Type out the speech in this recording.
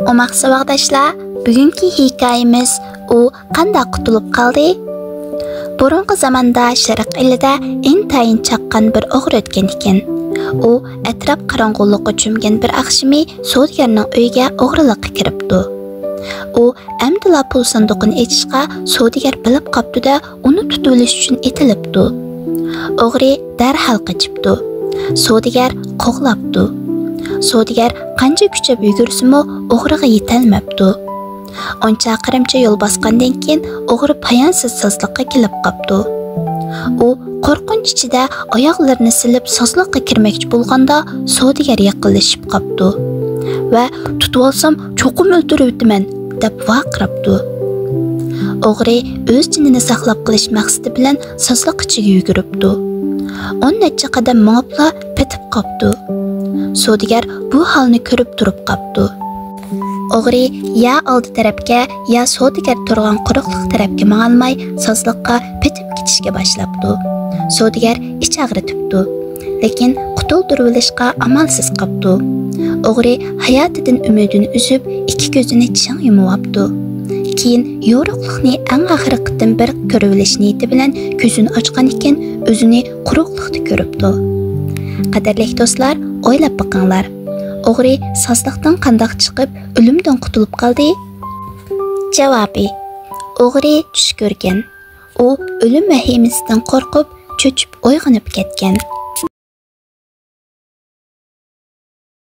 Omoq savoqdaşlar, bugungi hikoyamiz u qanday qutulib qoldi? Burungi zamonda Sharq elida intayin chaqqan bir o'g'ri o'tgan ekan. U atrof qorong'ulikqa cho'mgan bir axshimi savdogarning uyiga o'g'rilikqa kiribdi. U amdila pul sanduqini ochishga savdogar bilib qopdi-da, uni tutib olish uchun etilibdi. O'g'ri darhol qochibdi. Savdogar qo'g'labdi. Savdogar qancha kuchab yugursa-mu o'g'riga yetolmabdi. 10 chaqirimcha yo'l bosgandan keyin o'g'ri poyonsiz sozliqqa kelib qopdi. U qo'rqinch ichida oyoqlarini silib sozliqqa kirmoqchi bo'lganda savdogar yaqinlashib qopdi va tutib olsam cho'qim o'ldirib o'taman deb vaqirabdi. O'g'ri o'z jinini saqlab qolish maqsadi bilan sozliq ichiga yuguribdi. 10 necha qadam mangibla petib qopdi. Savdogar bu holni ko'rib turib qopdi. O'g'ri ya oldi tarafga, ya savdogar turgan quruqliq tarafga mangolmay sozliqqa petib ketishga boshlabdi. Savdogar ich ag'ritibdi, lekin qutuldirib olishga amalsiz qopdi. O'g'ri hayotidan umidini uzib, ikki ko'zini ching yumibdi. Keyin yo'riqlikni eng oxirgi qitim bir ko'rib olish niyati bilan ko'zini ochgan ekan, o'zini quruqlikda ko'ribdi. Qadrli do'stlar, o'ylab boqinglar. O'g'ri sozliqdan qandoq chiqib, o'limdan qutulib qoldi? Javobi: o'g'ri tush ko'rgan. U o'lim vahimasidan qo'rqib, cho'chib uyg'onib ketgan.